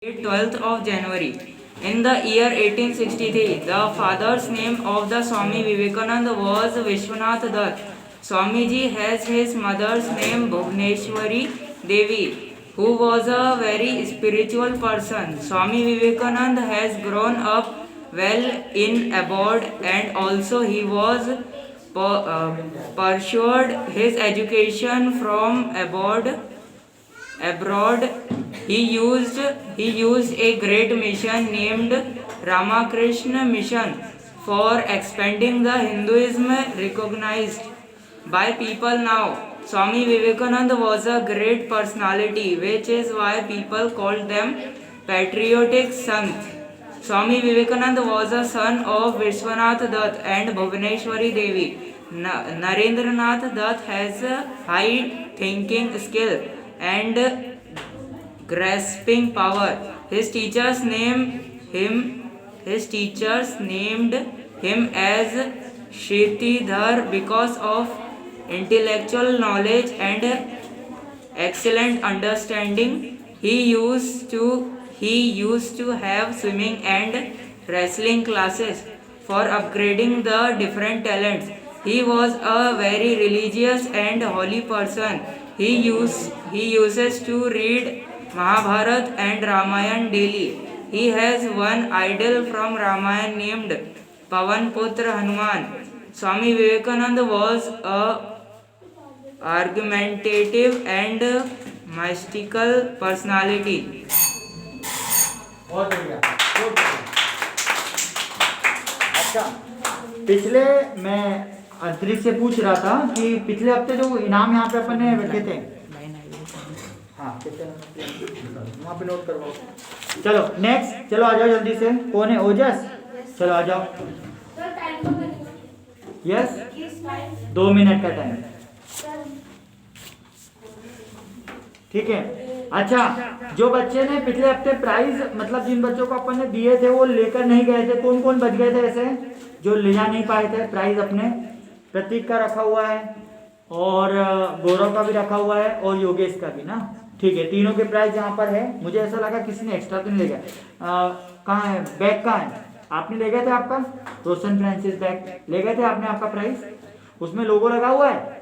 12th of January. In the year 1863, the father's name of the Swami Vivekananda was Vishwanath Dutt. Swamiji has his mother's name Bhuvneshwari Devi, who was a very spiritual person. Swami Vivekananda has grown up well in abroad, and also he was pursued his education from abroad. He used a great mission named Ramakrishna Mission for expanding the Hinduism recognized by people now. Swami Vivekananda was a great personality, which is why people called them patriotic sant. Swami Vivekananda was a son of Vishwanath Dutt and Bhuvaneshwari Devi. Narendranath Dutt has a high thinking skill and grasping power. His teachers named him as Shritidhar because of intellectual knowledge and excellent understanding. He used to have swimming and wrestling classes for upgrading the different talents. He was a very religious and holy person. He uses to read Mahabharat and Ramayana daily. He has one idol from Ramayana named Pavan Putra Hanuman. Swami Vivekananda was a argumentative and mystical personality. बहुत बढ़िया, बहुत बढ़िया। अच्छा, पिछले मैं अंतरिक्ष से पूछ रहा था कि पिछले हफ्ते जो इनाम यहाँ पे अपन ने रखे थे, हाँ वहाँ पे नोट करवाओ। चलो नेक्स्ट, चलो आ जाओ जल्दी से। कौन है? ओजस, चलो आ जाओ। यस, 2 मिनट का टाइम, ठीक है। अच्छा, जो बच्चे ने पिछले हफ्ते प्राइज मतलब जिन बच्चों को अपन ने दिए थे वो लेकर नहीं गए थे, कौन कौन बच गए थे ऐसे जो ले जा नहीं पाए थे प्राइज? अपने प्रतीक का रखा हुआ है और गौरव का भी रखा हुआ है और योगेश का भी ना, ठीक है। तीनों के प्राइज यहाँ पर है। मुझे ऐसा लगा किसी ने एक्स्ट्रा तो नहीं ले गया। कहाँ है बैग? कहाँ है? आपने ले गए थे आपका रोशन फ्रांसिस बैग ले गए थे आपने, आपका प्राइज उसमें लोगो लगा हुआ है।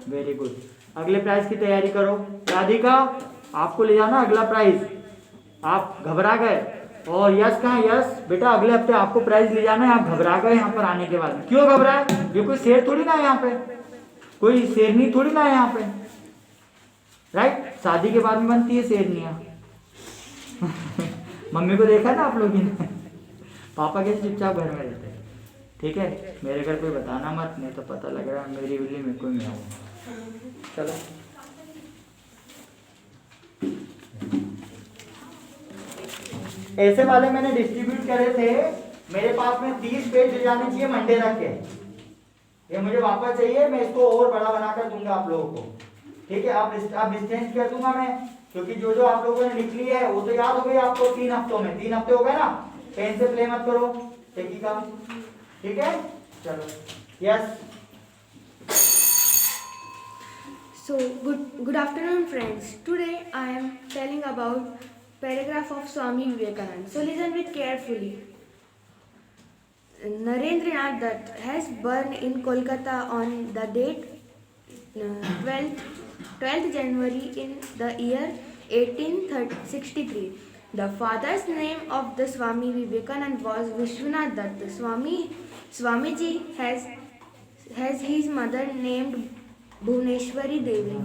वेरी गुड, अगले प्राइज की तैयारी करो। राधिका, आपको ले जाना अगला प्राइज। आप घबरा गए। और यश कहाँ? यश बेटा अगले हफ्ते आपको प्राइज ले जाना है, आप घबरा गए यहाँ पर आने के बाद। क्यों घबराए? ये कोई शेर थोड़ी ना है यहाँ पे, कोई शेरनी थोड़ी ना है यहाँ पे, राइट? शादी के बाद में बनती है शेरनियाँ। मम्मी को देखा ना आप लोगों ने, पापा कैसे चुपचाप घर में रहते हैं, ठीक है। मेरे घर कोई बताना मत, नहीं तो पता लग रहा है मेरी बिल्ली में कोई मैं हूँ। चलो ऐसे वाले मैंने डिस्ट्रीब्यूट करे थे। मेरे पास में 30 पेज ले जाने चाहिए मंडे रख के। ये मुझे वापस चाहिए, मैं इसको और बड़ा बनाकर दूंगा आप लोगों को, ठीक है। आप डिस्टेंस कर दूंगा मैं, क्योंकि जो जो आप लोगों ने लिख लिया है वो तो याद हो गई आपको 3 हफ्तों में। 3 हफ्ते हो गए ना, पेन से प्ले मत करो, ठीक है। चलो yes. So good afternoon friends. Today I am telling about paragraph of Swami Vivekananda. So listen it carefully. Narendranath Dutt has born in Kolkata on the date 12th January in the year 1863. The father's name of the Swami Vivekananda was Vishwanath Dutt. Swamiji has his mother named Bhuvneshwari Devi,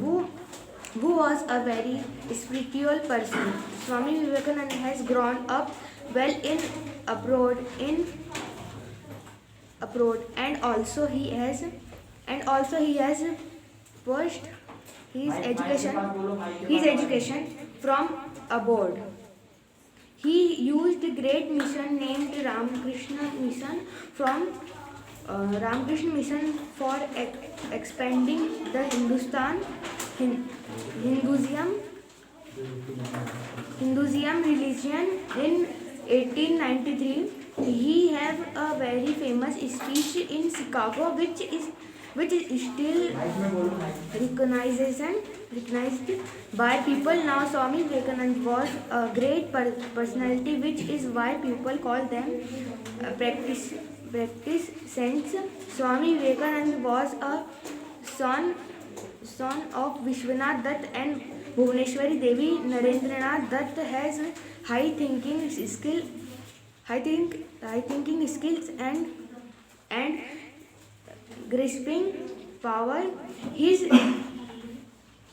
who was a very spiritual person. Swami Vivekananda has grown up well in abroad, and also he has pursued his education from abroad. He used a great mission named Ramakrishna Mission for expanding the Hinduism religion. In 1893, he have a very famous speech in Chicago, which is still recognized by people now. Swami Vivekananda was a great personality, which is why people call them practice saints. Swami Vivekananda was a son of Vishwanath Dutt and Bhuvaneshwari Devi. Narendranath Dutt has high thinking skills and grasping power. His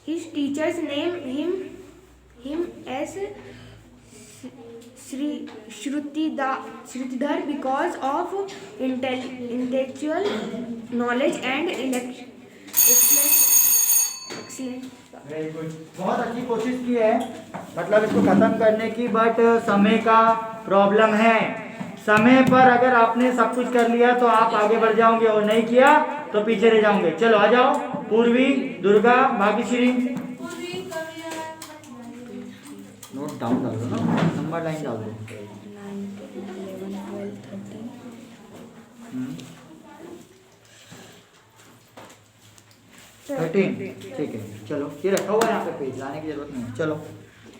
teachers name him as Shrutidhar because of intellectual knowledge and excellence. Very good, बहुत अच्छी कोशिश की है मतलब इसको खत्म करने की, बट समय का प्रॉब्लम है। समय पर अगर आपने सब कुछ कर लिया तो आप आगे बढ़ जाओगे और नहीं किया तो पीछे रह जाओगे। चलो आ जाओ, पूर्वी, दुर्गा, भाग्यश्री। नोट डाउन डाल दो ना, नंबर लाइन डाल दो। 13 ठीक है। चलो ये रखा हुआ है यहाँ पे, पेज लाने की जरूरत नहीं है। चलो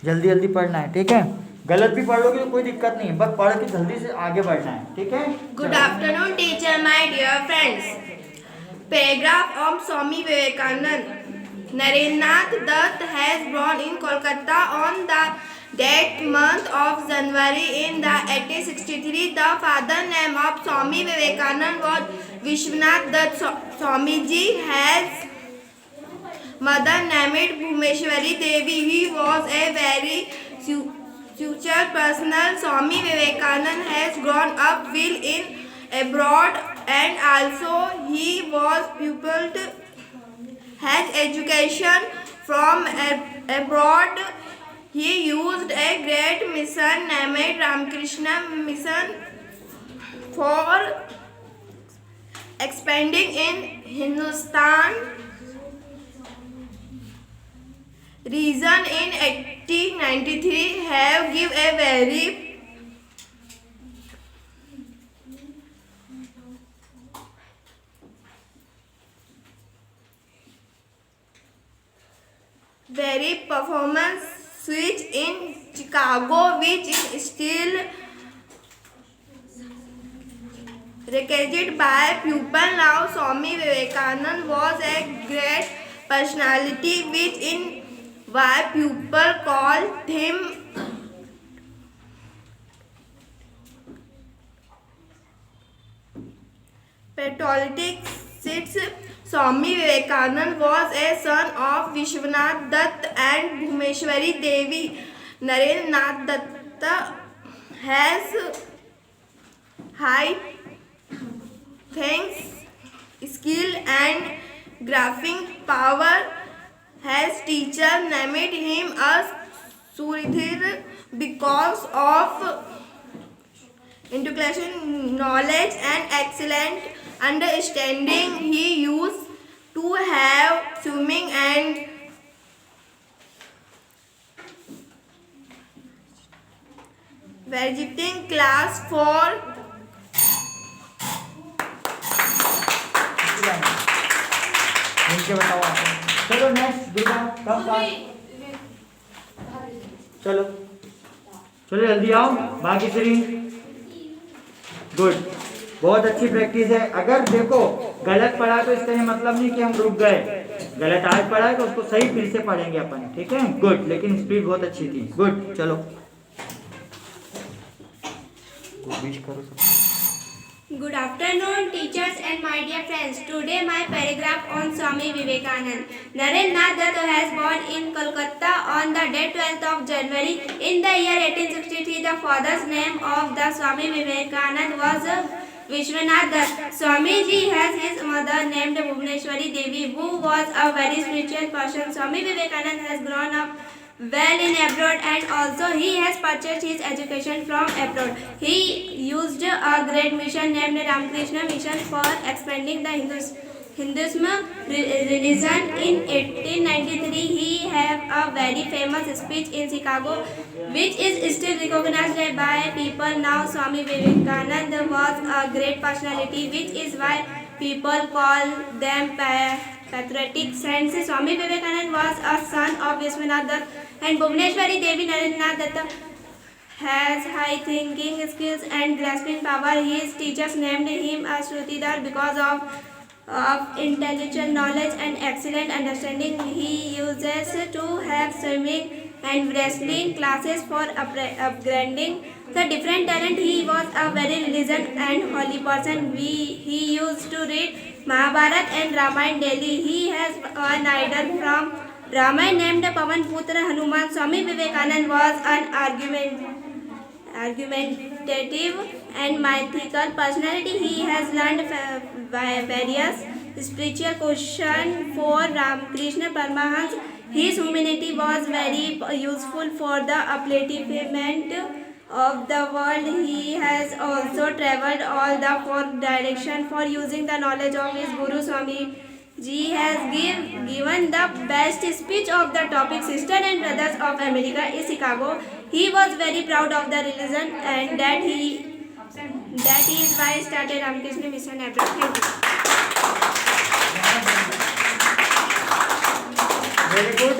जल्दी जल्दी पढ़ना है, ठीक है? गलत भी पढ़ लोगे तो कोई दिक्कत नहीं, बस पढ़ के जल्दी से आगे बढ़ना है, ठीक है? Good afternoon, teacher, my dear friends. Paragraph of Swami Vivekananda. Narendranath Dutt has born in Kolkata on the that month of January in the 1863. The father name of Swami Vivekananda was Vishwanath Dutt. Swamiji has mother named Bhumeshwari Devi. He was a very future personal. Swami Vivekananda has grown up well in abroad and also he was pupiled has education from abroad. He used a great mission named Ramakrishna Mission for expanding in Hindustan region in 1893. Have give a very performance switch in Chicago, which is still recognized by pupil now. Swami Vivekananda was a great personality, which in why people called him patriotic saints. Swami Vivekananda was a son of Vishwanath Dutt and Bhumeshwari Devi. Narendranath Dutt has high skill and grasping power. His teacher named him as Shrutidhar because of intellectual knowledge and excellent understanding. He used to have swimming and visiting class for नीचे बताओ आप। चलो next Durga, कम पास। चलो चलो जल्दी आओ, Bhagyashree. Good, बहुत अच्छी प्रैक्टिस है। अगर देखो गलत पढ़ा तो इसका ये मतलब नहीं कि हम रुक गए। गलत आज पढ़ा है तो उसको सही फिर से पढ़ेंगे अपन, ठीक है? गुड, लेकिन स्पीड बहुत अच्छी थी। गुड, चलो विश करो सब। Good afternoon, teachers and my dear friends. Today my paragraph on Swami Vivekananda. Narendranath Dutt has born in Kolkata on the day 12th of January in the year 1863. The father's name of the Swami Vivekananda was Vishwanath Dutt. Swamiji has his mother named Bhuvaneshwari Devi, who was a very spiritual person. Swami Vivekananda has grown up well in abroad and also he has purchased his education from abroad. He used a great mission named Ramakrishna Mission for expanding the Hinduism religion. In 1893, he have a very famous speech in Chicago, which is still recognized by people now. Swami Vivekananda was a great personality, which is why people call them patriotic saints. Swami Vivekananda was a son of Vishwanath Dutt and Bhuvneshwari Devi. Narendranath Dutt has high thinking skills and grasping power. His teachers named him a Shrutidhar because of intellectual knowledge and excellent understanding. He uses to have swimming and wrestling classes for upgrading the different talent. He was a very religious and holy person. He used to read Mahabharata and Ramayana daily. He has an idol from Ramayana named Pavan Putra Hanuman. Swami Vivekananda was an argumentative and mythical personality. He has learned various spiritual questions for Ramakrishna Paramahansa. His humanity was very useful for the upliftment of the world. He has also traveled all the four directions for using the knowledge of his Guru. Swami Ji has given the best speech of the topic Sister and Brothers of America in Chicago. He was very proud of the religion and that is why he started Ramakrishna Mission Abroad. Thank you. Very good,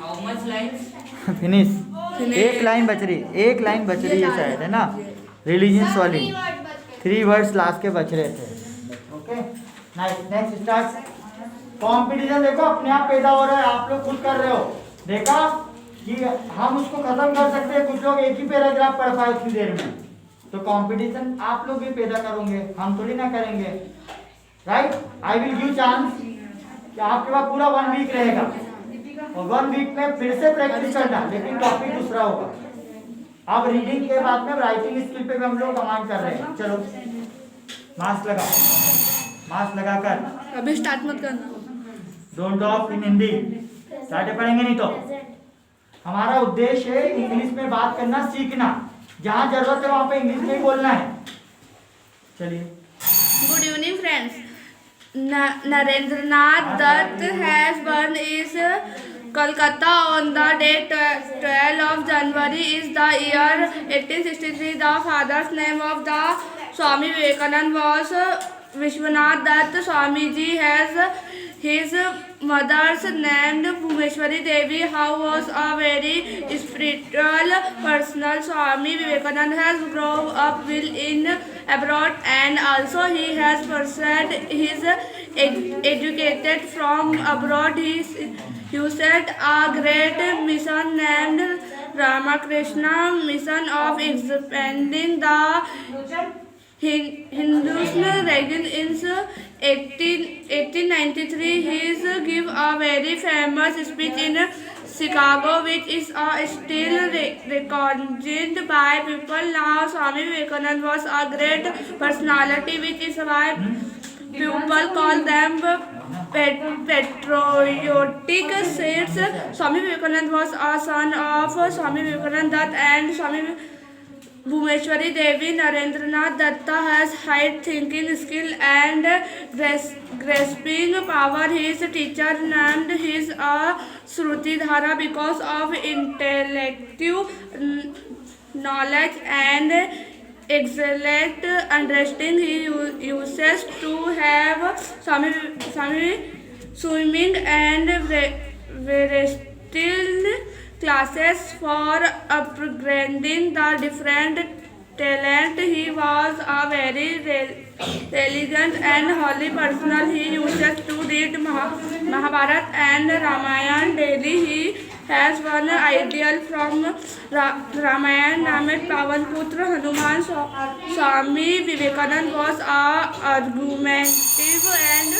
How much lines? Finish. एक line बच रही है शायद, है ना, religious वाली 3 words last के बच रहे थे। Okay, nice. Next start. Competition देखो अपने आप पैदा हो रहा है, आप लोग खुद कर रहे हो। देखा कि हम उसको खत्म कर सकते हैं, कुछ लोग एक ही पैराग्राफ पढ़ पाए उतनी देर में, तो कंपटीशन आप लोग भी पैदा करोगे, हम थोड़ी ना करेंगे, right. I will give chance कि आपके पास पूरा 1 वीक रहेगा और 1 वीक में फिर से प्रैक्टिस करना, लेकिन टॉपिक दूसरा होगा। अब रीडिंग के बाद में राइटिंग स्किल पे भी हम लोग कमांड कर रहे हैं। चलो मास्क लगाकर अभी स्टार्ट मत करना। Don't talk in Hindi, start पढ़ेंगे नहीं तो। हमारा उद्देश्य है इंग्लिश में बात करना सीखना, जहाँ जरूरत है वहाँ पे इंग्लिश में ही बोलना है। चलिए। Good evening, friends. Narendranath Dutt has born in Kolkata on the date 12 of January is the year 1863. The father's name of the Swami Vivekananda was Vishwanath Dutt. Swamiji has his mother's named Bhuvneshwari Devi, who was a very spiritual person. Swami Vivekananda has grown up well in abroad and also he has pursued his educated from abroad. He used a great mission named Ramakrishna Mission of expanding the Hinduism religion. In 1893, he gave a very famous speech in Chicago, which is still recorded by people now. Swami Vivekananda was a great personality, which is why people call them patriotic saints. Swami Vivekananda was a son of Swami Vivekananda Dutt and Swami Bhuvneshwari Devi. Narendranath Dutt has high thinking skill and grasping power. His teacher named his Shrutidhara because of intellectual knowledge and excellent understanding. He uses to have swimming and wrestling classes for upgrading the different talent. He was a very religious and holy person. He uses to read Mahabharata and Ramayana daily. He has one ideal from Ramayana named Pavan Putra Hanuman. Swami Vivekananda was a argumentative and